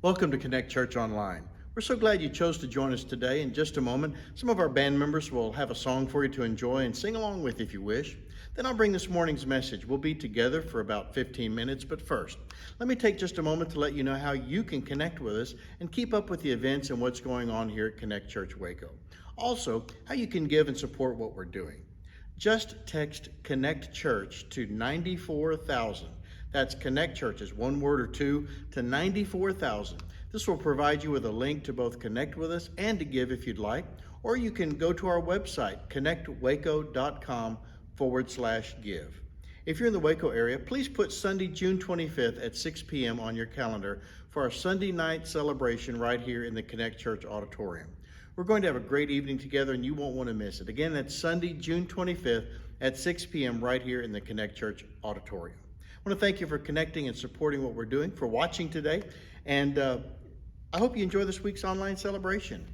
Welcome to Connect Church Online. We're so glad you chose to join us today. In just a moment, some of our band members will have a song for you to enjoy and sing along with if you wish. Then I'll bring this morning's message. We'll be together for about 15 minutes, but first, let me take just a moment to let you know how you can connect with us and keep up with the events and what's going on here at Connect Church Waco. Also, how you can give and support what we're doing. Just text Connect Church to 94,000. That's Connect Churches, one word or two, to 94,000. This will provide you with a link to both connect with us and to give if you'd like, or you can go to our website, connectwaco.com/give. If you're in the Waco area, please put Sunday, June 25th at 6 p.m. on your calendar for our Sunday night celebration right here in the Connect Church Auditorium. We're going to have a great evening together and you won't want to miss it. Again, that's Sunday, June 25th at 6 p.m. right here in the Connect Church Auditorium. I want to thank you for connecting and supporting what we're doing, for watching today, and I hope you enjoy this week's online celebration.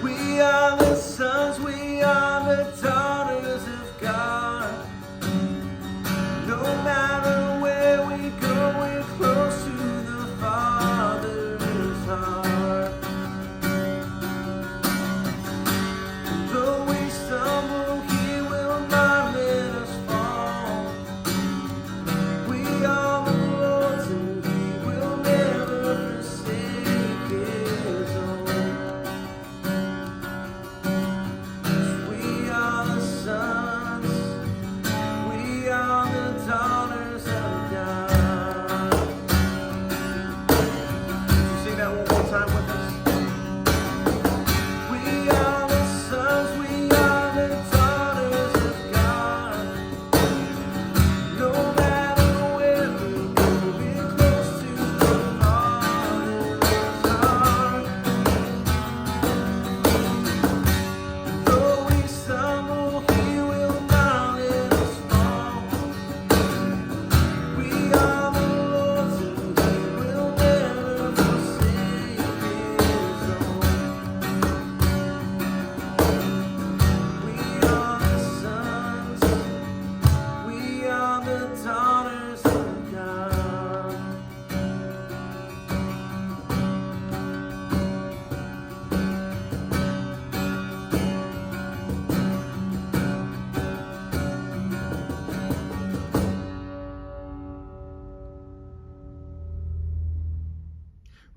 We are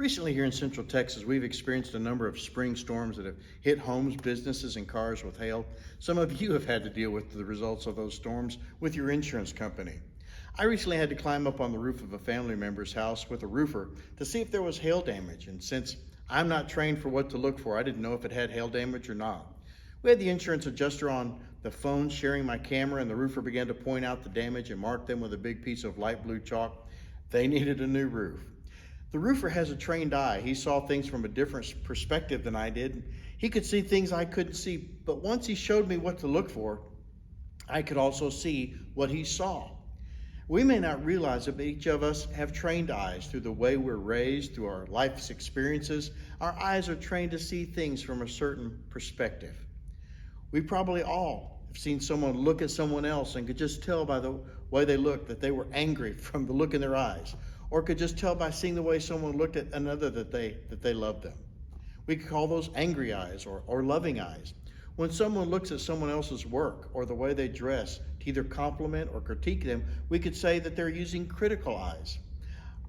Recently here in Central Texas, we've experienced a number of spring storms that have hit homes, businesses, and cars with hail. Some of you have had to deal with the results of those storms with your insurance company. I recently had to climb up on the roof of a family member's house with a roofer to see if there was hail damage, and since I'm not trained for what to look for, I didn't know if it had hail damage or not. We had the insurance adjuster on the phone sharing my camera, and the roofer began to point out the damage and mark them with a big piece of light blue chalk. They needed a new roof. The roofer has a trained eye. He saw things from a different perspective than I did. He could see things I couldn't see, but once he showed me what to look for, I could also see what he saw. We may not realize it, but each of us have trained eyes through the way we're raised, through our life's experiences. Our eyes are trained to see things from a certain perspective. We probably all have seen someone look at someone else and could just tell by the way they looked that they were angry from the look in their eyes, or could just tell by seeing the way someone looked at another that they loved them. We could call those angry eyes or loving eyes. When someone looks at someone else's work or the way they dress to either compliment or critique them, we could say that they're using critical eyes.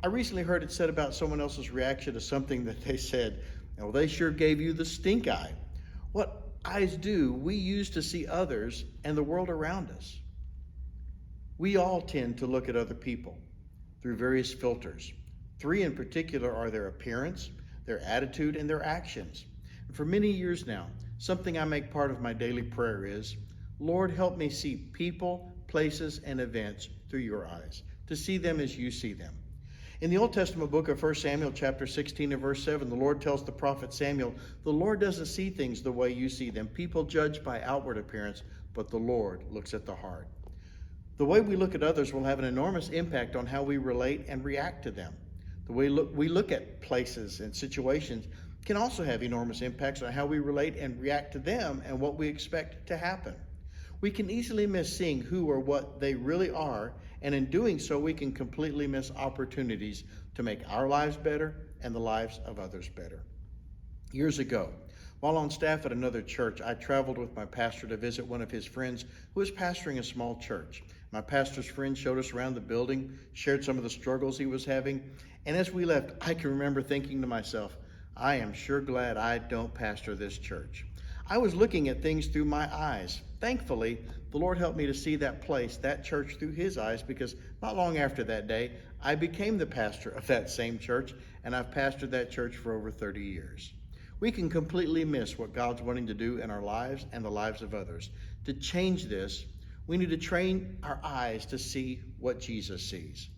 I recently heard it said about someone else's reaction to something that they said, "Well, they sure gave you the stink eye." What eyes do, we use to see others and the world around us. We all tend to look at other people through various filters. 3 in particular are their appearance, their attitude, and their actions. And for many years now, something I make part of my daily prayer is, Lord, help me see people, places, and events through your eyes, to see them as you see them. In the Old Testament book of 1 Samuel chapter 16 and verse 7, the Lord tells the prophet Samuel, the Lord doesn't see things the way you see them. People judge by outward appearance, but the Lord looks at the heart. The way we look at others will have an enormous impact on how we relate and react to them. The way we look at places and situations can also have enormous impacts on how we relate and react to them and what we expect to happen. We can easily miss seeing who or what they really are, and in doing so, we can completely miss opportunities to make our lives better and the lives of others better. Years ago, while on staff at another church, I traveled with my pastor to visit one of his friends who was pastoring a small church. My pastor's friend showed us around the building, shared some of the struggles he was having, and as we left, I can remember thinking to myself, I am sure glad I don't pastor this church. I was looking at things through my eyes. Thankfully, the Lord helped me to see that place, that church, through his eyes, because not long after that day, I became the pastor of that same church, and I've pastored that church for over 30 years. We can completely miss what God's wanting to do in our lives and the lives of others. To change this, we need to train our eyes to see what Jesus sees.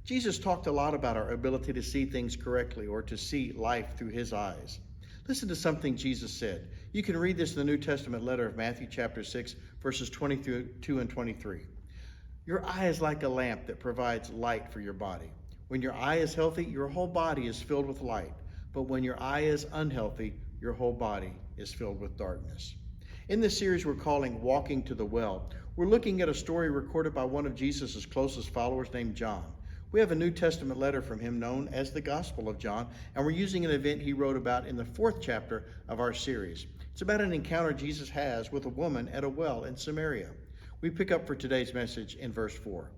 Jesus talked a lot about our ability to see things correctly or to see life through his eyes. Listen to something Jesus said. You can read this in the New Testament letter of Matthew chapter 6, verses 22 and 23. Your eye is like a lamp that provides light for your body. When your eye is healthy, your whole body is filled with light. But when your eye is unhealthy, your whole body is filled with darkness. In this series we're calling Walking to the Well, we're looking at a story recorded by one of Jesus' closest followers named John. We have a New Testament letter from him known as the Gospel of John, and we're using an event he wrote about in the 4th chapter of our series. It's about an encounter Jesus has with a woman at a well in Samaria. We pick up for today's message in verse 4.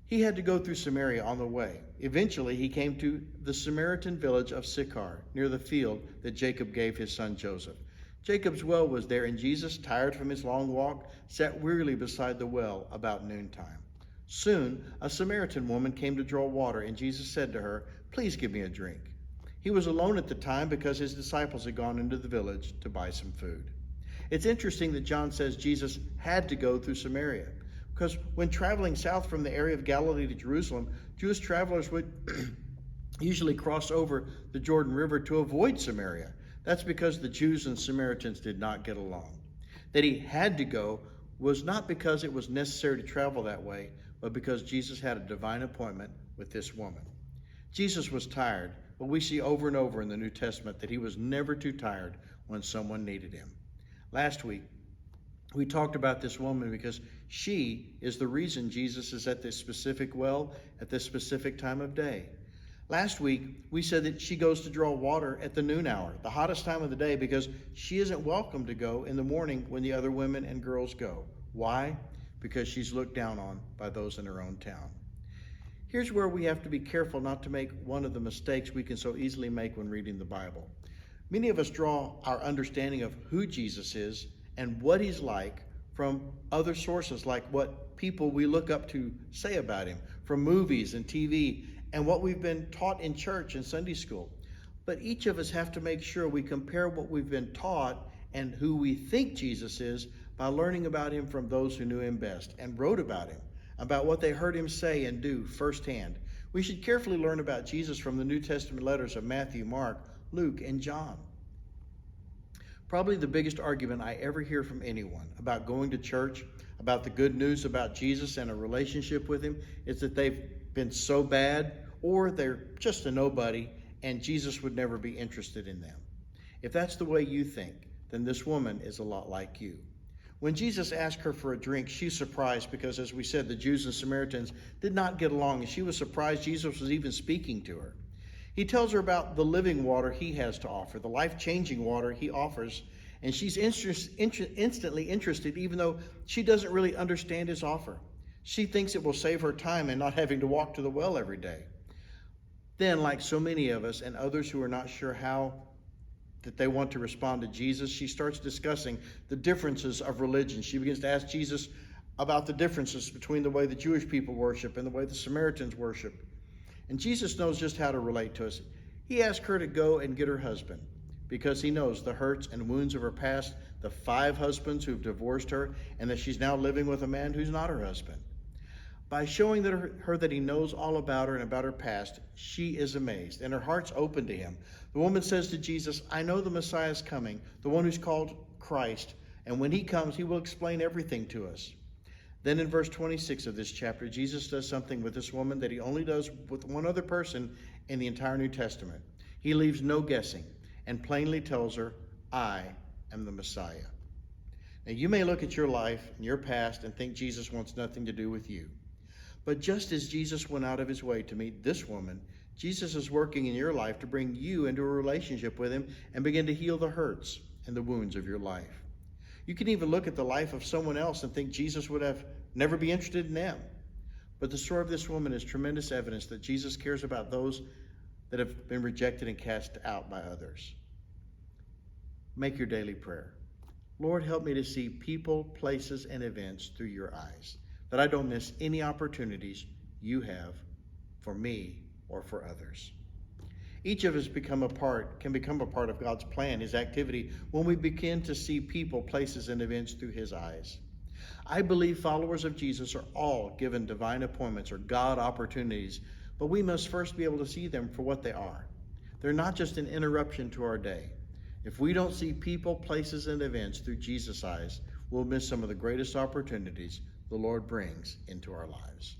He had to go through Samaria on the way. Eventually, he came to the Samaritan village of Sychar, near the field that Jacob gave his son Joseph. Jacob's well was there, and Jesus, tired from his long walk, sat wearily beside the well about noontime. Soon, a Samaritan woman came to draw water, and Jesus said to her, "Please give me a drink." He was alone at the time because his disciples had gone into the village to buy some food. It's interesting that John says Jesus had to go through Samaria, because when traveling south from the area of Galilee to Jerusalem, Jewish travelers would usually cross over the Jordan River to avoid Samaria. That's because the Jews and Samaritans did not get along. That he had to go was not because it was necessary to travel that way, but because Jesus had a divine appointment with this woman. Jesus was tired, but we see over and over in the New Testament that he was never too tired when someone needed him. Last week, we talked about this woman because she is the reason Jesus is at this specific well at this specific time of day. Last week, we said that she goes to draw water at the noon hour, the hottest time of the day, because she isn't welcome to go in the morning when the other women and girls go. Why? Because she's looked down on by those in her own town. Here's where we have to be careful not to make one of the mistakes we can so easily make when reading the Bible. Many of us draw our understanding of who Jesus is and what he's like from other sources, like what people we look up to say about him, from movies and TV, and what we've been taught in church and Sunday school. But each of us have to make sure we compare what we've been taught and who we think Jesus is by learning about him from those who knew him best and wrote about him, about what they heard him say and do firsthand. We should carefully learn about Jesus from the New Testament letters of Matthew, Mark, Luke, and John. Probably the biggest argument I ever hear from anyone about going to church, about the good news about Jesus and a relationship with him, is that they've been so bad or they're just a nobody and Jesus would never be interested in them. If that's the way you think, then this woman is a lot like you. When Jesus asked her for a drink, she's surprised because, as we said, the Jews and Samaritans did not get along, and she was surprised Jesus was even speaking to her. He tells her about the living water he has to offer, the life-changing water he offers, and she's instantly interested, even though she doesn't really understand his offer. She thinks it will save her time and not having to walk to the well every day. Then, like so many of us and others who are not sure how that they want to respond to Jesus, she starts discussing the differences of religion. She begins to ask Jesus about the differences between the way the Jewish people worship and the way the Samaritans worship. And Jesus knows just how to relate to us. He asked her to go and get her husband because he knows the hurts and wounds of her past, the 5 husbands who've divorced her, and that she's now living with a man who's not her husband. By showing her that he knows all about her and about her past, she is amazed, and her heart's open to him. The woman says to Jesus, I know the Messiah is coming, the one who's called Christ, and when he comes, he will explain everything to us. Then in verse 26 of this chapter, Jesus does something with this woman that he only does with one other person in the entire New Testament. He leaves no guessing and plainly tells her, I am the Messiah. Now, you may look at your life and your past and think Jesus wants nothing to do with you. But just as Jesus went out of his way to meet this woman, Jesus is working in your life to bring you into a relationship with him and begin to heal the hurts and the wounds of your life. You can even look at the life of someone else and think Jesus would have never be interested in them. But the story of this woman is tremendous evidence that Jesus cares about those that have been rejected and cast out by others. Make your daily prayer. Lord, help me to see people, places, and events through your eyes, that I don't miss any opportunities you have for me or for others. Each of us can become a part of God's plan, his activity, when we begin to see people, places, and events through his eyes. I believe followers of Jesus are all given divine appointments or God opportunities, but we must first be able to see them for what they are. They're not just an interruption to our day. If we don't see people, places, and events through Jesus' eyes, we'll miss some of the greatest opportunities the Lord brings into our lives.